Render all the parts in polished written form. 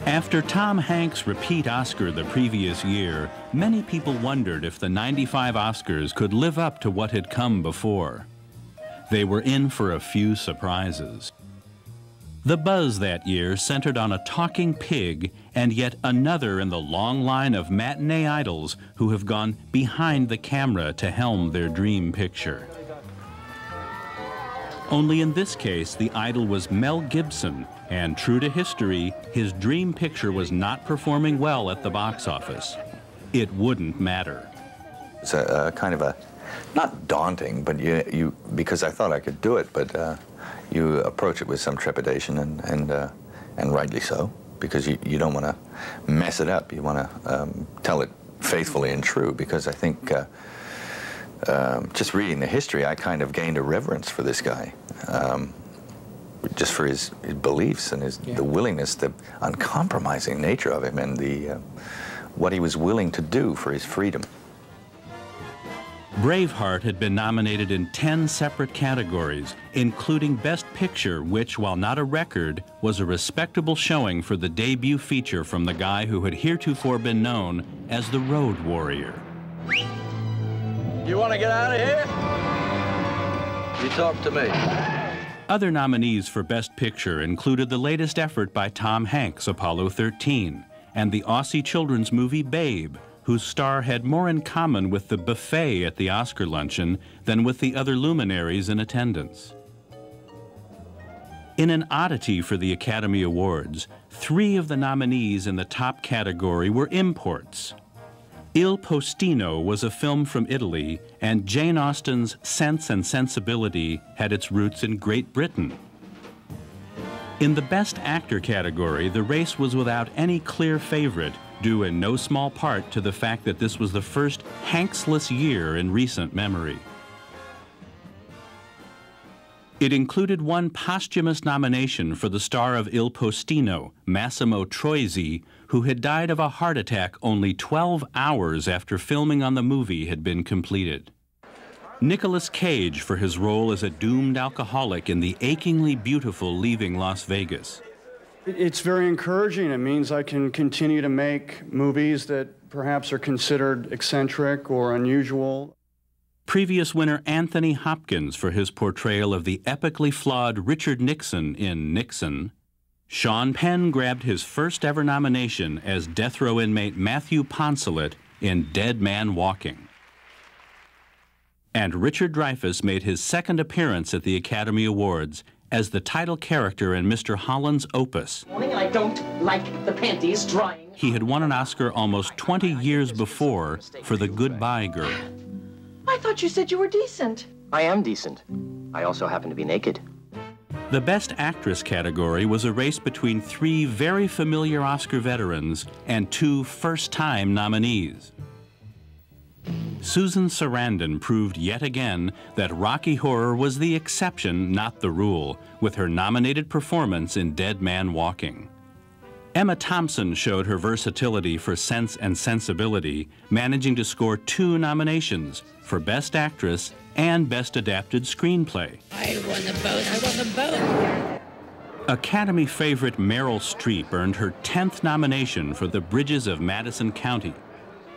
After Tom Hanks' repeat Oscar the previous year, many people wondered if the '95 Oscars could live up to what had come before. They were in for a few surprises. The buzz that year centered on a talking pig and yet another in the long line of matinee idols who have gone behind the camera to helm their dream picture. Only in this case, the idol was Mel Gibson, and true to history, his dream picture was not performing well at the box office. It wouldn't matter. It's a kind of a, not daunting, but because I thought I could do it, but you approach it with some trepidation, and rightly so, because you don't want to mess it up. You want to tell it faithfully and true, because I think just reading the history, I kind of gained a reverence for this guy, just for his beliefs and the willingness, the uncompromising nature of him, and what he was willing to do for his freedom. Braveheart had been nominated in 10 separate categories, including Best Picture, which, while not a record, was a respectable showing for the debut feature from the guy who had heretofore been known as the Road Warrior. You want to get out of here? You talk to me. Other nominees for Best Picture included the latest effort by Tom Hanks, Apollo 13, and the Aussie children's movie Babe, whose star had more in common with the buffet at the Oscar luncheon than with the other luminaries in attendance. In an oddity for the Academy Awards, 3 of the nominees in the top category were imports. Il Postino was a film from Italy, and Jane Austen's Sense and Sensibility had its roots in Great Britain. In the Best Actor category, the race was without any clear favorite, due in no small part to the fact that this was the first Hanksless year in recent memory. It included one posthumous nomination for the star of Il Postino, Massimo Troisi, who had died of a heart attack only 12 hours after filming on the movie had been completed. Nicolas Cage for his role as a doomed alcoholic in the achingly beautiful Leaving Las Vegas. It's very encouraging. It means I can continue to make movies that perhaps are considered eccentric or unusual. Previous winner Anthony Hopkins for his portrayal of the epically flawed Richard Nixon in Nixon. Sean Penn grabbed his first ever nomination as death row inmate Matthew Poncelet in Dead Man Walking. And Richard Dreyfuss made his second appearance at the Academy Awards as the title character in Mr. Holland's Opus. I don't like the panties drying. He had won an Oscar almost 20 years before for The Goodbye Girl. I thought you said you were decent. I am decent. I also happen to be naked. The Best Actress category was a race between 3 very familiar Oscar veterans and 2 first-time nominees. Susan Sarandon proved yet again that Rocky Horror was the exception, not the rule, with her nominated performance in Dead Man Walking. Emma Thompson showed her versatility for Sense and Sensibility, managing to score 2 nominations for Best Actress and Best Adapted Screenplay. I won the boat. I won the boat. Academy favorite Meryl Streep earned her 10th nomination for The Bridges of Madison County.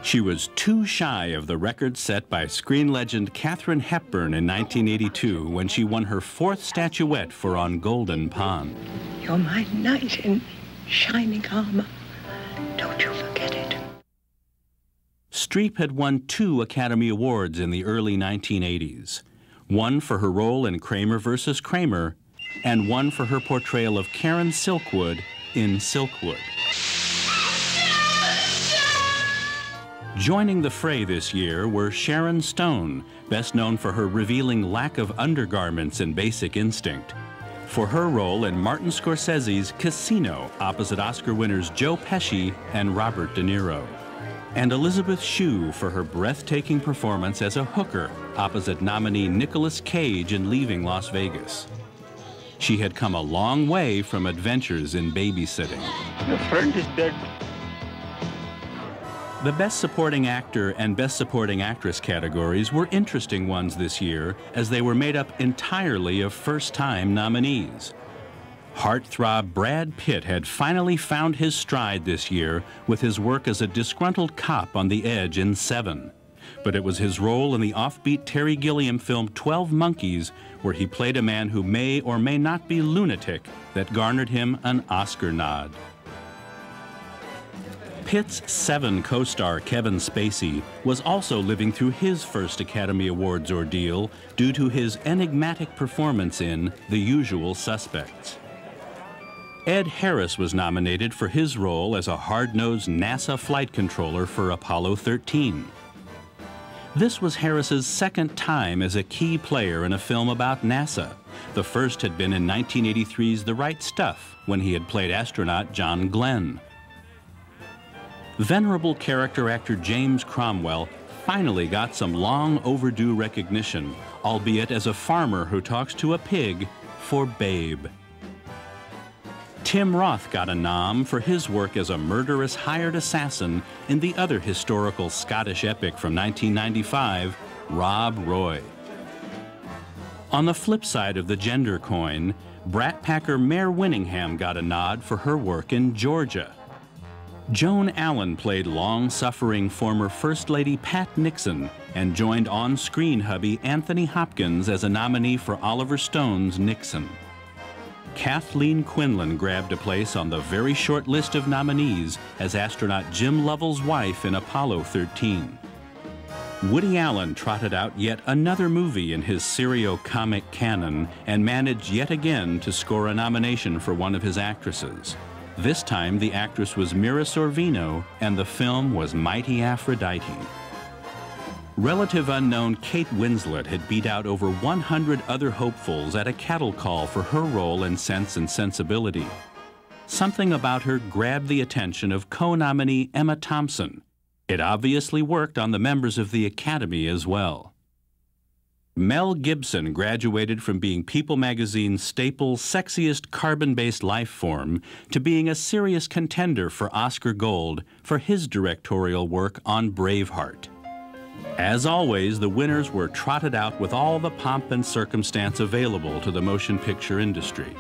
She was too shy of the record set by screen legend Katharine Hepburn in 1982 when she won her 4th statuette for On Golden Pond. You're my knight in shining armor. Don't you forget it. Streep had won 2 Academy Awards in the early 1980s. One for her role in Kramer vs. Kramer, and one for her portrayal of Karen Silkwood in Silkwood. Joining the fray this year were Sharon Stone, best known for her revealing lack of undergarments in Basic Instinct, for her role in Martin Scorsese's Casino opposite Oscar winners Joe Pesci and Robert De Niro, and Elizabeth Shue for her breathtaking performance as a hooker opposite nominee Nicolas Cage in Leaving Las Vegas. She had come a long way from Adventures in Babysitting. Your friend is dead. The Best Supporting Actor and Best Supporting Actress categories were interesting ones this year, as they were made up entirely of first-time nominees. Heartthrob Brad Pitt had finally found his stride this year with his work as a disgruntled cop on the edge in Seven. But it was his role in the offbeat Terry Gilliam film 12 Monkeys, where he played a man who may or may not be lunatic, that garnered him an Oscar nod. Pitt's Seven co-star Kevin Spacey was also living through his first Academy Awards ordeal due to his enigmatic performance in The Usual Suspects. Ed Harris was nominated for his role as a hard-nosed NASA flight controller for Apollo 13. This was Harris's second time as a key player in a film about NASA. The first had been in 1983's The Right Stuff, when he had played astronaut John Glenn. Venerable character actor James Cromwell finally got some long overdue recognition, albeit as a farmer who talks to a pig, for Babe. Tim Roth got a nom for his work as a murderous hired assassin in the other historical Scottish epic from 1995, Rob Roy. On the flip side of the gender coin, Brat Packer Mare Winningham got a nod for her work in Georgia. Joan Allen played long-suffering former First Lady Pat Nixon and joined on-screen hubby Anthony Hopkins as a nominee for Oliver Stone's Nixon. Kathleen Quinlan grabbed a place on the very short list of nominees as astronaut Jim Lovell's wife in Apollo 13. Woody Allen trotted out yet another movie in his serio-comic canon and managed yet again to score a nomination for one of his actresses. This time, the actress was Mira Sorvino, and the film was Mighty Aphrodite. Relative unknown Kate Winslet had beat out over 100 other hopefuls at a cattle call for her role in Sense and Sensibility. Something about her grabbed the attention of co-nominee Emma Thompson. It obviously worked on the members of the Academy as well. Mel Gibson graduated from being People magazine's staple, sexiest carbon-based life form to being a serious contender for Oscar Gold for his directorial work on Braveheart. As always, the winners were trotted out with all the pomp and circumstance available to the motion picture industry.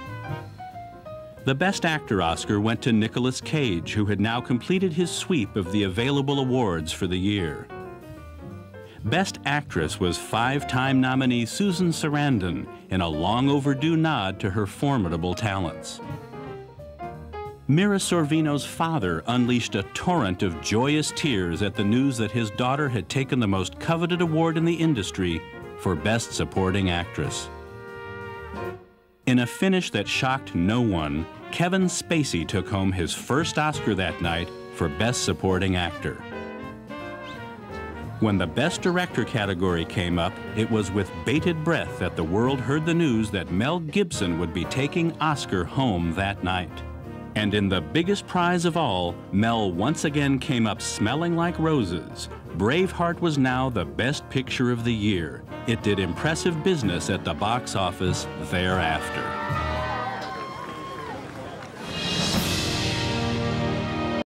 The Best Actor Oscar went to Nicolas Cage, who had now completed his sweep of the available awards for the year. Best Actress was five-time nominee Susan Sarandon in a long-overdue nod to her formidable talents. Mira Sorvino's father unleashed a torrent of joyous tears at the news that his daughter had taken the most coveted award in the industry for Best Supporting Actress. In a finish that shocked no one, Kevin Spacey took home his first Oscar that night for Best Supporting Actor. When the Best Director category came up, it was with bated breath that the world heard the news that Mel Gibson would be taking Oscar home that night. And in the biggest prize of all, Mel once again came up smelling like roses. Braveheart was now the best picture of the year. It did impressive business at the box office thereafter.